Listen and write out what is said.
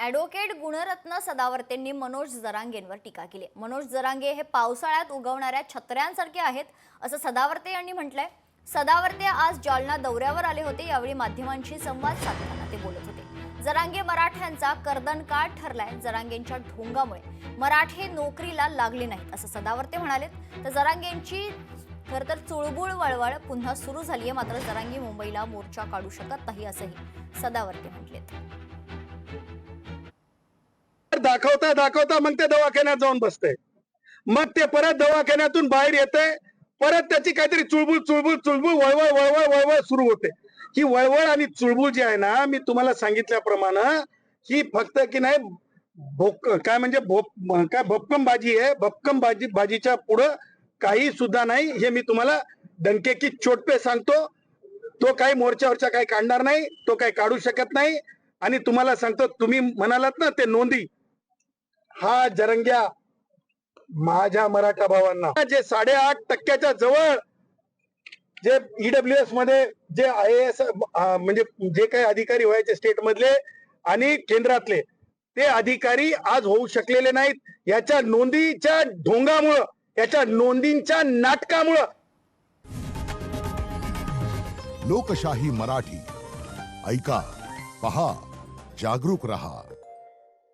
Advocate Gunratna सदावर्तेंनी Manoj जरांगेंवर टीका केली। मनोज जरांगे हे पावसाळ्यात उगवणाऱ्या छत्र्यांसारखे आहेत असं सदावर्ते यांनी म्हटलंय। सदावर्ते आज जालना दौऱ्यावर आले होते। यावेळी माध्यमांशी संवाद साधताना ते बोलत होते। जरांगे मराठ्यांचा कर्दनकाळ ठरलाय। जरांगेंच्या ढोंगामुळे मराठे नोकरीला लागले नाहीत असं सदावर्ते म्हणाले। तर जरांगेंची खरतर चुळबुळ वळवळ पुन्हा सुरू झाली आहे। मात्र जरांगे मुंबईला मोर्चा काढू शकत नाही असंही सदावर्ते म्हटलेत। दाखवता दाखवता मग ते दवाखान्यात जाऊन बसते। मग ते परत दवाखान्यातून बाहेर येते। परत त्याची काहीतरी चुळबुळ चुळबुळ चुळबुळ वळवळ वळवळ वळवळ सुरू होते। ही वळवळ आणि चुळबुळ जी आहे ना, मी तुम्हाला सांगितल्याप्रमाणे ही फक्त की नाही काय म्हणजे काय भपकमबाजी आहे। भपकमबाजीच्या पुढं काही सुद्धा नाही। हे मी तुम्हाला डंके की चोट पे सांगतो। तो काही मोर्चावरच्या काही काढणार नाही, तो काही काढू शकत नाही। आणि तुम्हाला सांगतो, तुम्ही म्हणालात ना ते नोंदी, हा जरंग्या माझ्या मराठा भावांना जे 8.5% जवळ जे ईडब्ल्यूएस मध्ये जे IAS म्हणजे जे काही अधिकारी व्हायचे स्टेट मधले आणि केंद्रातले, ते अधिकारी आज होऊ शकलेले नाहीत। याच्या नोंदीच्या ढोंगामुळं, याच्या नोंदींच्या नाटकामुळं। लोकशाही मराठी ऐका, पहा, जागरूक रहा।